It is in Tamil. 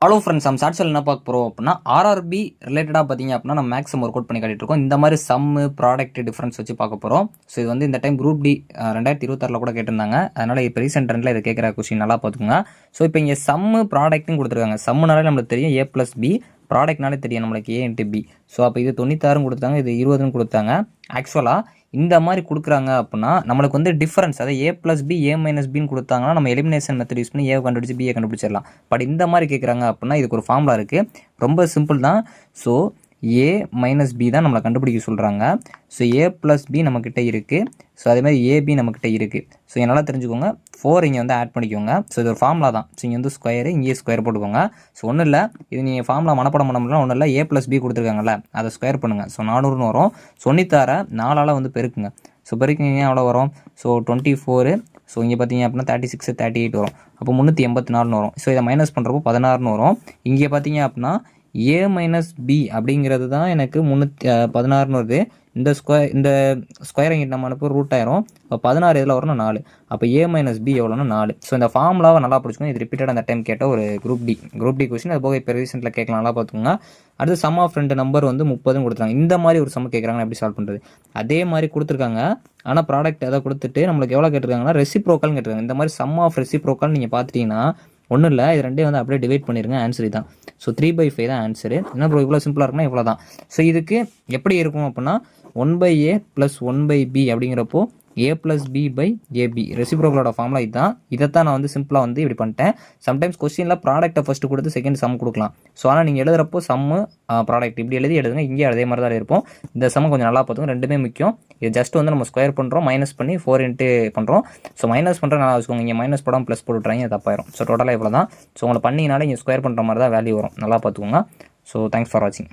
ஹலோ ஃப்ரெண்ட்ஸ், நம்ம சாட்சியில் என்ன பார்க்க போகிறோம் அப்படின்னா ஆர்ஆர்பி ரிலேட்டடாக பார்த்தீங்க அப்படின்னா நம்ம மேக்ஸிமம் ஒர்க் அவுட் பண்ணி காட்டிட்டு இருக்கோம். இந்த மாதிரி சம்மு ப்ராடக்ட் டிஃப்ரென்ஸ் வச்சு பார்க்க போகிறோம். ஸோ இது வந்து இந்த டைம் குரூப் டி 2026 கூட கேட்டிருந்தாங்க. அதனால் இப்போ ரீசெண்ட் ட்ரெண்டில் இதை கேட்குற கொஸ்டின் நல்லா பார்த்துக்கோங்க. ஸோ இப்போ இங்கே சம்மு ப்ராடக்ட்னு கொடுத்துருக்காங்க. சம்முனாலே நம்மளுக்கு தெரியும் A+B, ப்ராடக்ட்னாலே தெரியும் நம்மளுக்கு A×B. ஸோ அப்போ இது 96 கொடுத்தாங்க, இது 20 கொடுத்தாங்க. ஆக்சுவலாக இந்த மாதிரி கொடுக்குறாங்க அப்படின்னா நம்மளுக்கு வந்து டிஃபரன்ஸ், அதாவது A+B A-Bன்னு கொடுத்தாங்கன்னா நம்ம எலிமினேஷன் மெத்தட் யூஸ் பண்ணி ஏ கண்டுபிடிச்சி பிஏ கண்டுபிடிச்சிடலாம். பட் இந்த மாதிரி கேட்குறாங்க அப்படின்னா இதுக்கு ஒரு ஃபார்முலா இருக்குது, ரொம்ப சிம்பிள் தான். ஸோ A-B தான் நம்மளை கண்டுபிடிக்க சொல்கிறாங்க. ஸோ A+B நம்மக்கிட்ட இருக்குது. ஸோ அதேமாதிரி AB நம்மக்கிட்ட இருக்குது. ஸோ என்னால் தெரிஞ்சுக்கோங்க, 4 இங்கே வந்து ஆட் பண்ணிக்கோங்க. ஸோ இது ஒரு ஃபார்முலா தான். ஸோ இங்கே வந்து ஸ்கொயரு, இங்கேயே ஸ்கொயர் போட்டுக்கோங்க. ஸோ ஒன்றும் இல்லை, இது நீங்கள் ஃபார்முலா மனப்படம் பண்ண முடியல, ஒன்றும் இல்லை, A+B கொடுத்துருக்காங்கல்ல அதை ஸ்கொயர் பண்ணுங்கள். ஸோ 400ன்னு வரும். 96 4ஆல் வந்து பெருக்குங்க. ஸோ பெருக்கிங்க எவ்வளோ வரும்? ஸோ 24. ஸோ இங்கே பார்த்தீங்க அப்படின்னா 36 38 வரும். அப்போ 384ன்னு வரும். ஸோ இதை மைனஸ் பண்ணுறப்போ 16ன்னு வரும். இங்கே பார்த்தீங்க அப்படின்னா A-B அப்படிங்கிறது தான் எனக்கு 316ன்னு வருது. இந்த ஸ்கொயர் இங்கிட்ட நம்ம அனுப்ப ரூட் ஆயிரும். இப்போ 16 இதில் வரணும் 4. அப்போ A-B எவ்வளோனா 4. ஸோ இந்த ஃபார்முலாவை நல்லா பிடிச்சிக்கோங்க. இது ரிப்பீட்டட் அந்த டைம் கேட்ட ஒரு குரூப் டி கொஸ்டின். அது போக இப்போ ரீசெண்டில் கேட்கலாம், நல்லா பார்த்துக்கோங்க. அடுத்து சம் ஆஃப் 2 நம்பர் வந்து 30 கொடுத்துருக்காங்க. இந்த மாதிரி ஒரு சம் கேட்குறாங்க, எப்படி சால்வ் பண்ணுறது? அதே மாதிரி கொடுத்துருக்காங்க, ஆனால் ப்ராடக்ட் எதை கொடுத்துட்டு நம்மளுக்கு எவ்வளோ கேட்டிருக்காங்கன்னா ரெசிப்ரோக்கல்னு கேட்டிருக்காங்க. இந்த மாதிரி சம் ஆஃப் ரெசிப்ரோக்கல் நீங்கள் பார்த்துட்டீங்கன்னா ஒன்றும் இல்லை, இது ரெண்டே வந்து அப்படியே டிவைட் பண்ணிடுங்க. ஆன்சர் தான். ஸோ 3/5 தான் ஆன்சரு. என்ன ப்ரோ இவ்வளோ சிம்பிளாக இருக்குன்னா இவ்வளோ தான். ஸோ இதுக்கு எப்படி இருக்கும் அப்படின்னா 1/A + 1/B அப்படிங்கிறப்போ A+B/AB ரெசிப்ரோக்கலோட ஃபார்முலா இதுதான். இதைத்தான் நான் வந்து சிம்பிளாக வந்து இப்படி பண்ணிட்டேன். சம்டைம்ஸ் கொஸ்டினில் ப்ராடக்ட்டை ஃபஸ்ட்டு கொடுத்து செகண்ட் சம் கொடுக்கலாம். ஸோ ஆனால் நீங்கள் எழுதுறப்போ சம்மு ப்ராடக்ட் இப்படி எழுதுங்க. இங்கே அதே மாதிரி தான் இருப்போம். இந்த சம்ம கொஞ்சம் நல்லா பார்த்துங்க, ரெண்டுமே முக்கியம். இது ஜஸ்ட் வந்து நம்ம ஸ்கொயர் பண்ணுறோம், மைனஸ் பண்ணி 4 பண்ணுறோம். ஸோ மைனஸ் பண்ணுற நல்லா வச்சுக்கோங்க. இங்கே மைனஸ் போடாமல் ப்ளஸ் போட்டுட்றாங்க, தப்பாயிரும். ஸோ டோட்டலாக இவ்வளோ தான். ஸோ உங்களை பண்ணிங்கனாலே இங்கே ஸ்கொயர் பண்ணுற மாதிரி தான் வேல்யூ வரும், நல்லா பார்த்துக்கோங்க. ஸோ தேங்க்ஸ் ஃபார் வாட்சிங்.